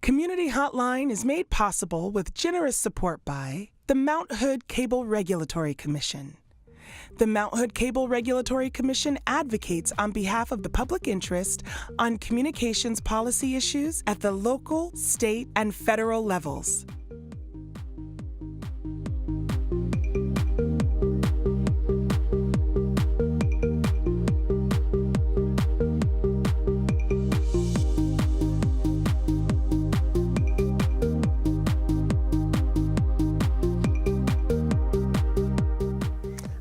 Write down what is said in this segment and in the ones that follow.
Community Hotline is made possible with generous support by the Mount Hood Cable Regulatory Commission. The Mount Hood Cable Regulatory Commission advocates on behalf of the public interest on communications policy issues at the local, state, and federal levels.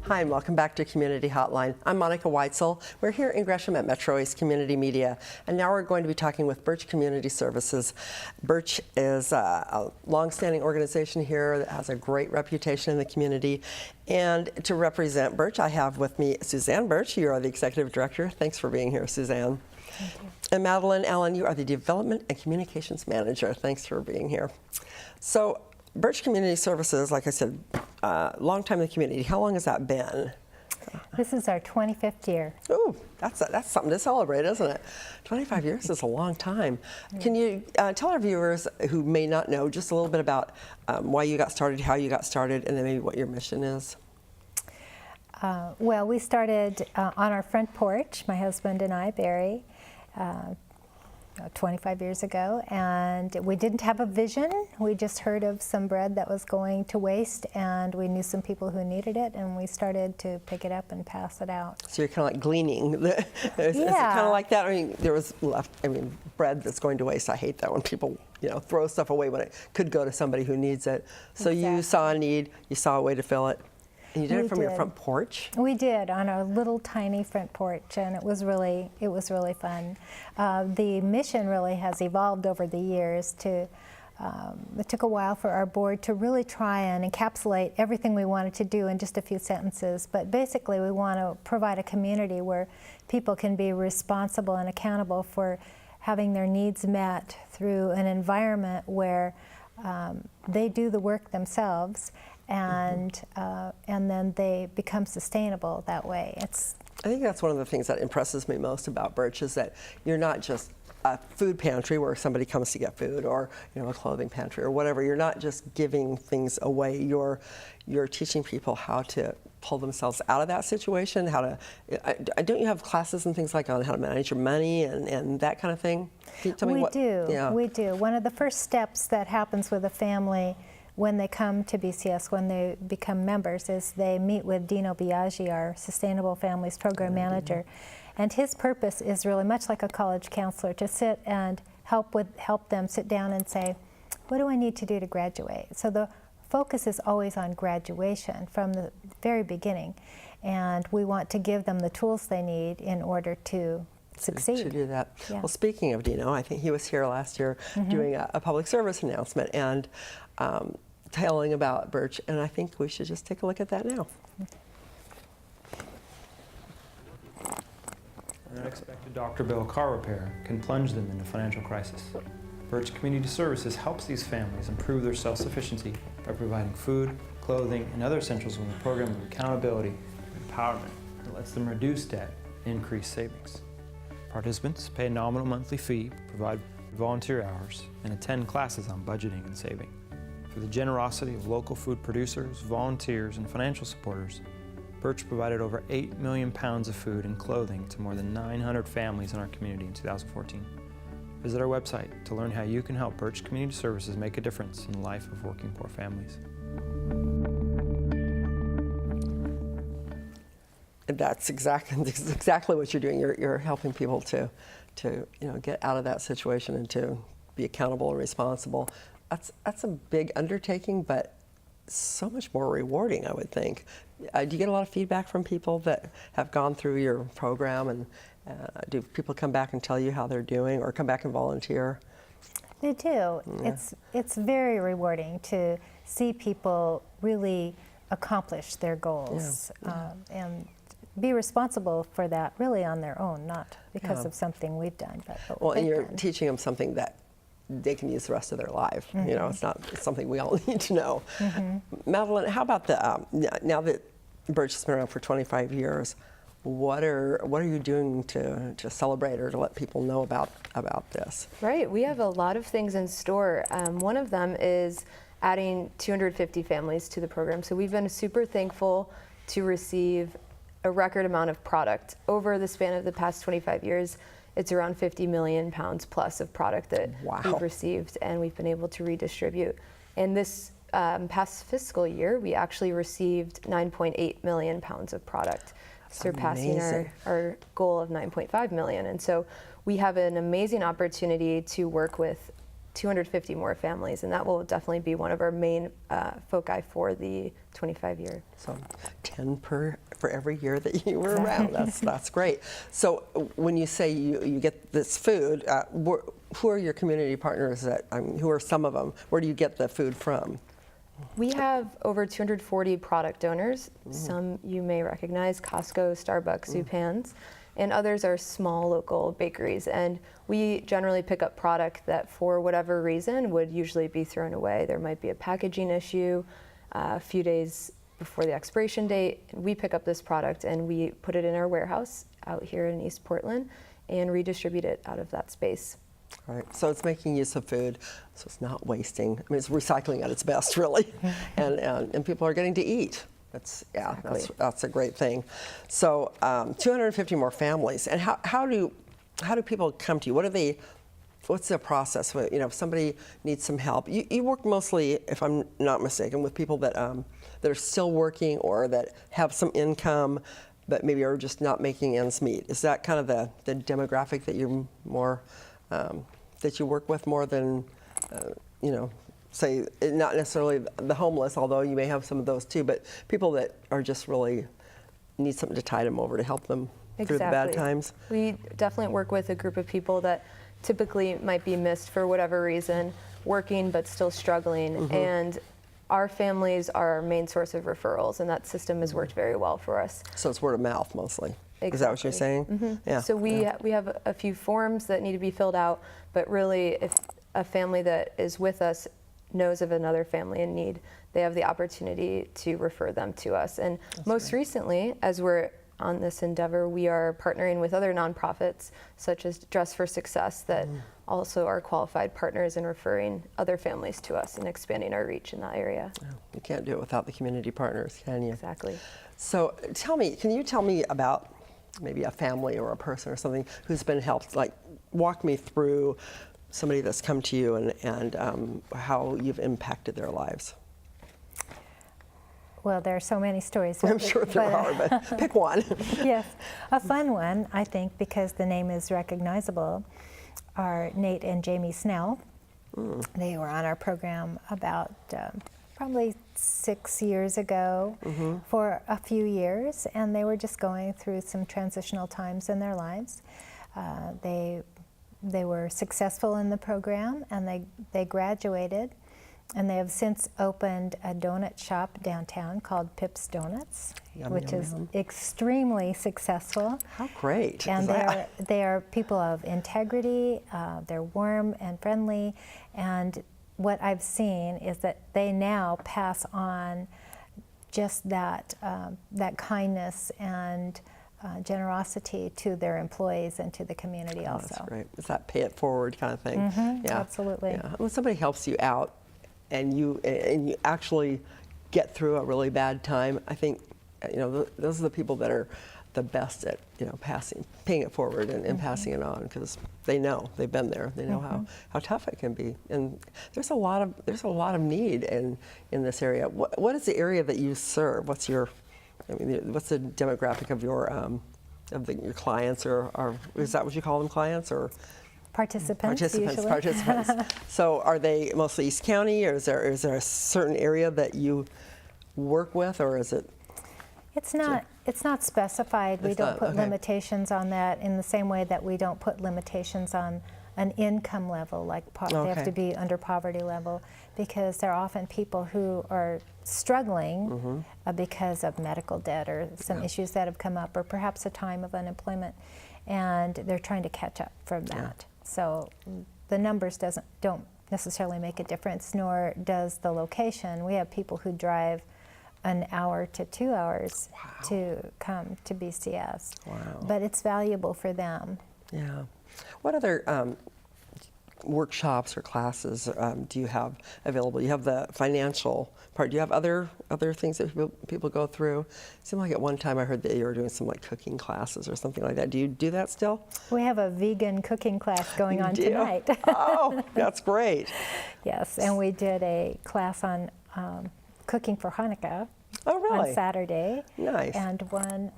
Hi, and welcome back to Community Hotline. I'm Monica Weitzel. We're here in Gresham at MetroEast Community Media, and now we're going to be talking with Birch Community Services. Birch is a long-standing organization here that has a great reputation in the community. And to represent Birch, I have with me Suzanne Birch. You are the Executive Director. Thanks for being here, Suzanne. Thank you. And Madeline Allen, you are the Development and Communications Manager. Thanks for being here. So, Birch Community Services, like I said, long time in the community. How long has that been? This is our 25th year. Ooh, that's something to celebrate, isn't it? 25 years is a long time. Can you tell our viewers who may not know just a little bit about why you got started, how you got started, and then maybe what your mission is? Well, we started on our front porch, my husband and I, Barry, 25 years ago, and we didn't have a vision. We just heard of some bread that was going to waste, and we knew some people who needed it, and we started to pick it up and pass it out. So you're kind of like gleaning. Is it kind of like that? I mean, there was left, bread that's going to waste. I hate that when people, throw stuff away when it could go to somebody who needs it. So exactly. You saw a need, you saw a way to fill it. And you did it from your front porch? We did, on our little tiny front porch, and it was really fun. The mission really has evolved over the years to, it took a while for our board to really try and encapsulate everything we wanted to do in just a few sentences, but basically we want to provide a community where people can be responsible and accountable for having their needs met through an environment where they do the work themselves, and then they become sustainable that way. I think that's one of the things that impresses me most about Birch is that you're not just a food pantry where somebody comes to get food, or a clothing pantry or whatever. You're not just giving things away. You're teaching people how to pull themselves out of that situation. How to don't you have classes and things like on how to manage your money and that kind of thing? Can you tell me what? We do. One of the first steps that happens with a family when they come to BCS, when they become members, is they meet with Dino Biaggi, our Sustainable Families Program Manager. And his purpose is really much like a college counselor, to sit and help them sit down and say, what do I need to do to graduate? So the focus is always on graduation from the very beginning. And we want to give them the tools they need in order to succeed. To do that. Yeah. Well, speaking of Dino, I think he was here last year doing a public service announcement and telling about Birch, and I think we should just take a look at that now. An unexpected doctor bill car repair can plunge them into financial crisis. Birch Community Services helps these families improve their self-sufficiency by providing food, clothing, and other essentials with a program of accountability and empowerment that lets them reduce debt and increase savings. Participants pay a nominal monthly fee, provide volunteer hours, and attend classes on budgeting and saving. Through the generosity of local food producers, volunteers, and financial supporters, Birch provided over 8 million pounds of food and clothing to more than 900 families in our community in 2014. Visit our website to learn how you can help Birch Community Services make a difference in the life of working poor families. And that's exactly what you're doing. You're helping people to get out of that situation and to be accountable and responsible. That's a big undertaking, but so much more rewarding, I would think. Do you get a lot of feedback from people that have gone through your program, and do people come back and tell you how they're doing, or come back and volunteer? They do. Yeah. It's very rewarding to see people really accomplish their goals and be responsible for that really on their own, not because of something we've done. But well, and you're teaching them something that they can use the rest of their life. It's not something we all need to know. Madeline, how about now that Birch has been around for 25 years, what are you doing to celebrate or to let people know about this? Right, we have a lot of things in store. One of them is adding 250 families to the program. So we've been super thankful to receive a record amount of product. Over the span of the past 25 years, it's around 50 million pounds plus of product that we've received and we've been able to redistribute. And this past fiscal year, we actually received 9.8 million pounds of product, surpassing our goal of 9.5 million. And so we have an amazing opportunity to work with 250 more families, and that will definitely be one of our main foci for the 25-year. So 10 for every year that you were around. That's great. So when you say you get this food, who are your community partners? Who are some of them? Where do you get the food from? We have over 240 product donors. Some you may recognize: Costco, Starbucks, Zupan's, and others are small local bakeries. And we generally pick up product that, for whatever reason, would usually be thrown away. There might be a packaging issue a few days before the expiration date. We pick up this product and we put it in our warehouse out here in East Portland and redistribute it out of that space. All right, so it's making use of food, so it's not wasting. I mean, it's recycling at its best, really, and people are getting to eat. That's a great thing. So 250 more families, and how do people come to you? What's their process? If somebody needs some help, you work mostly, if I'm not mistaken, with people that are still working or that have some income, but maybe are just not making ends meet. Is that kind of the demographic that you're more that you work with more than say, not necessarily the homeless, although you may have some of those too, but people that are just really need something to tide them over, to help them through the bad times? We definitely work with a group of people that typically might be missed for whatever reason, working but still struggling. And our families are our main source of referrals, and that system has worked very well for us. So it's word of mouth mostly. Exactly. Is that what you're saying? Yeah. So we have a few forms that need to be filled out, but really, if a family that is with us knows of another family in need, they have the opportunity to refer them to us. And most recently, as we're on this endeavor, we are partnering with other nonprofits, such as Dress for Success, that also are qualified partners in referring other families to us and expanding our reach in that area. Oh, you can't do it without the community partners, can you? Exactly. So can you tell me about maybe a family or a person or something who's been helped? Like, walk me through somebody that's come to you and how you've impacted their lives. Well, there are so many stories. I'm sure there are, but pick one. Yes, a fun one, I think, because the name is recognizable, are Nate and Jamie Snell. They were on our program about probably 6 years ago for a few years, and they were just going through some transitional times in their lives. They were successful in the program, and they graduated, and they have since opened a donut shop downtown called Pip's Donuts, which is extremely successful. How great. And they are people of integrity, they're warm and friendly, and what I've seen is that they now pass on just that kindness and generosity to their employees and to the community also. That's great. It's that pay it forward kind of thing. Yeah. Absolutely. Yeah. When somebody helps you out and you actually get through a really bad time, I think those are the people that are the best at paying it forward and passing it on, because they've been there, they know how tough it can be, and there's a lot of need in this area. What is the area that you serve? What's the demographic of your clients, or is that what you call them, clients or Participants usually. Participants. So are they mostly East County, or is there a certain area that you work with, or is it? It's not specified. We don't put limitations on that, in the same way that we don't put limitations on an income level, like they have to be under poverty level, because there are often people who are struggling because of medical debt or some issues that have come up, or perhaps a time of unemployment, and they're trying to catch up from that. So the numbers don't necessarily make a difference, nor does the location. We have people who drive an hour to 2 hours to come to BCS. Wow. But it's valuable for them. Yeah. What other workshops or classes do you have available? You have the financial part. Do you have other things that people go through? It seemed like at one time I heard that you were doing some like cooking classes or something like that. Do you do that still? We have a vegan cooking class going on Do? tonight. Oh, that's great. Yes, and we did a class on cooking for Hanukkah Oh, really? on Saturday. Nice. And one,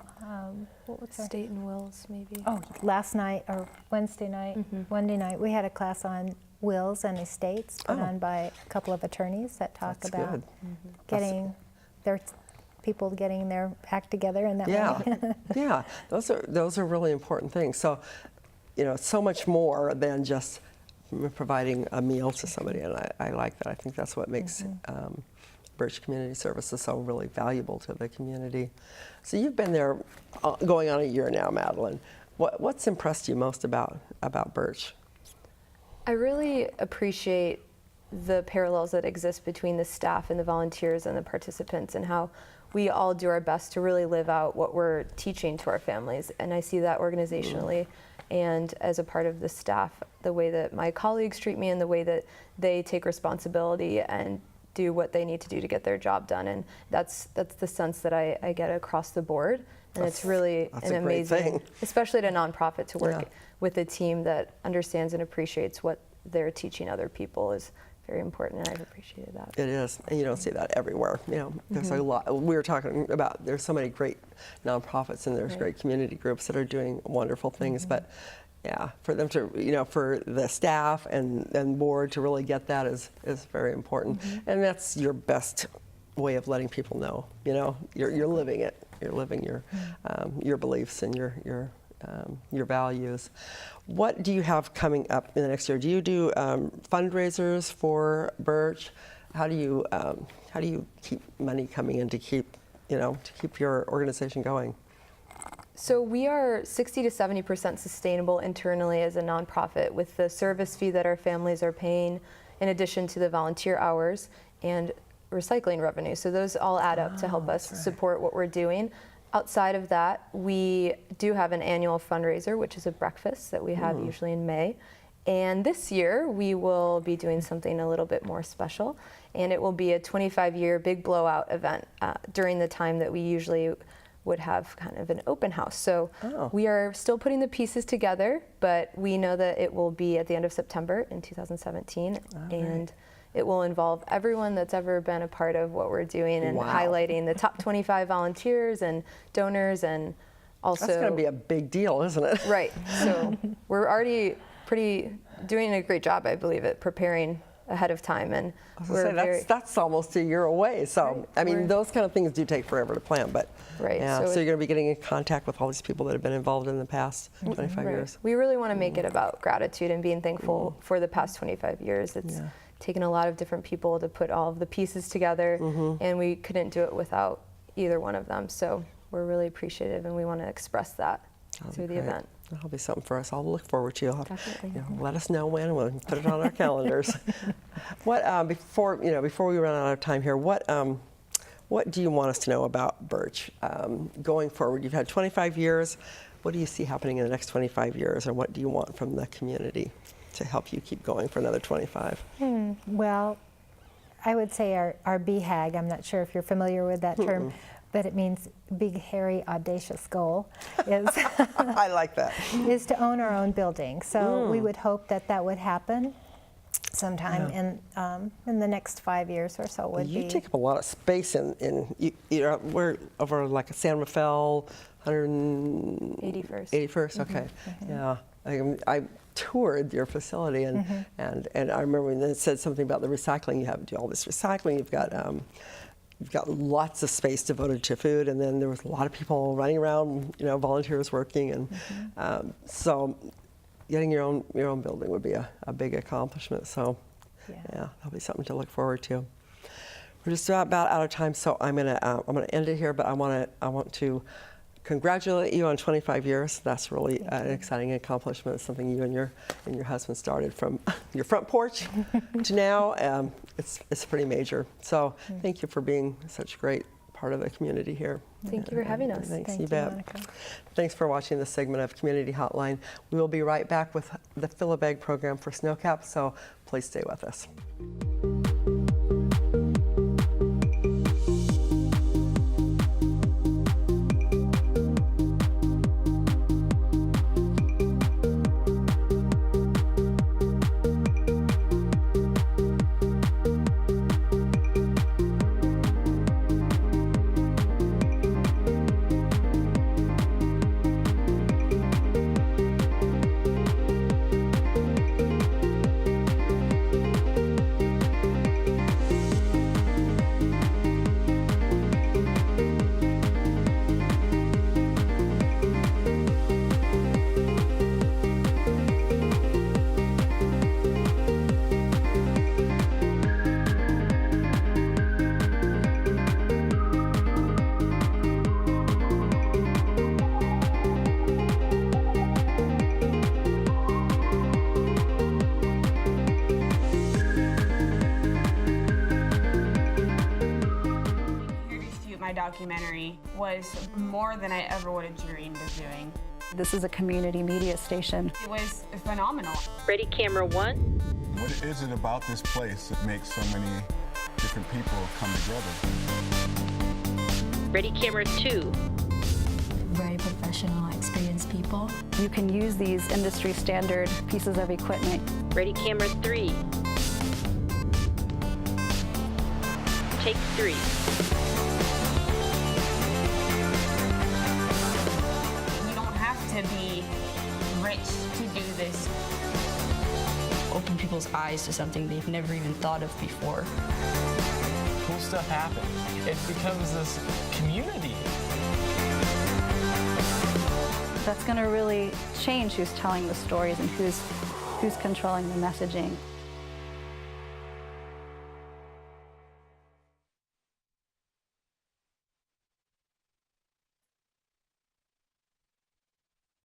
what was that? State and wills, maybe. Oh, last night or Wednesday night, Monday night, we had a class on wills and estates put on by a couple of attorneys that talk That's about good. getting their people getting their act together in that Yeah, way. yeah. Those are really important things. So, so much more than just providing a meal to somebody, and I like that. I think that's what makes Birch Community Services so really valuable to the community. So you've been there going on a year now, Madeline. What's impressed you most about Birch? I really appreciate the parallels that exist between the staff and the volunteers and the participants, and how we all do our best to really live out what we're teaching to our families. And I see that organizationally and as a part of the staff, the way that my colleagues treat me and the way that they take responsibility and do what they need to do to get their job done. And that's the sense that I get across the board. And it's really an amazing, especially at a nonprofit, to work with a team that understands and appreciates what they're teaching other people is very important, and I've appreciated that. It is, and you don't see that everywhere. There's a lot. We were talking about there's so many great nonprofits and there's great community groups that are doing wonderful things, but yeah, for them to, for the staff and board to really get that is very important, and that's your best way of letting people know. You're living it. You're living your beliefs and your values. What do you have coming up in the next year? Do you do fundraisers for Birch? How do you keep money coming in to keep your organization going? So we are 60 to 70% sustainable internally as a nonprofit, with the service fee that our families are paying, in addition to the volunteer hours and recycling revenue. So those all add up to help us support what we're doing. Outside of that, we do have an annual fundraiser, which is a breakfast that we have usually in May. And this year, we will be doing something a little bit more special. And it will be a 25-year big blowout event during the time that we usually would have kind of an open house. So we are still putting the pieces together, but we know that it will be at the end of September in 2017. And it will involve everyone that's ever been a part of what we're doing, and highlighting the top 25 volunteers and donors, and also... That's going to be a big deal, isn't it? Right. So we're already doing a great job, I believe, at preparing ahead of time. And that's almost a year away. So, I mean, those kind of things do take forever to plan, but yeah, so you're going to be getting in contact with all these people that have been involved in the past 25 years. We really want to make it about gratitude and being thankful for the past 25 years. It's taken a lot of different people to put all of the pieces together, and we couldn't do it without either one of them. So we're really appreciative, and we want to express that through the event. That'll be something for us all to look forward to. Definitely. Let us know when, and we'll put it on our calendars. Before we run out of time here, what do you want us to know about Birch going forward? You've had 25 years. What do you see happening in the next 25 years, and what do you want from the community to help you keep going for another 25? Well, I would say our BHAG, I'm not sure if you're familiar with that term, but it means big, hairy, audacious goal, is I like that. Is to own our own building. So we would hope that would happen sometime in the next 5 years or so. You take up a lot of space we're over like San Rafael, 181st. 81st, okay. Yeah, I toured your facility, and I remember when it said something about the recycling. You have to do all this recycling. You've got lots of space devoted to food, and then there was a lot of people running around, volunteers working, and so getting your own building would be a big accomplishment. So yeah, that'll be something to look forward to. We're just about out of time, so I'm gonna end it here. But I want to congratulate you on 25 years. That's really an exciting accomplishment. It's something you and your husband started from your front porch to now. It's pretty major. So thank you for being such a great part of the community here. Thank you for having us. Thanks, Thank you you, bet. Monica. Thanks for watching this segment of Community Hotline. We will be right back with the Fill-A-Bag program for Snowcap, so please stay with us. Documentary was more than I ever would have dreamed of doing. This is a community media station. It was phenomenal. Ready, camera, one. What is it about this place that makes so many different people come together? Ready, camera, two. Very professional, experienced people. You can use these industry standard pieces of equipment. Ready, camera, three. Take three. To be rich to do this. Open people's eyes to something they've never even thought of before. Cool stuff happens. It becomes this community. That's going to really change who's telling the stories and who's controlling the messaging.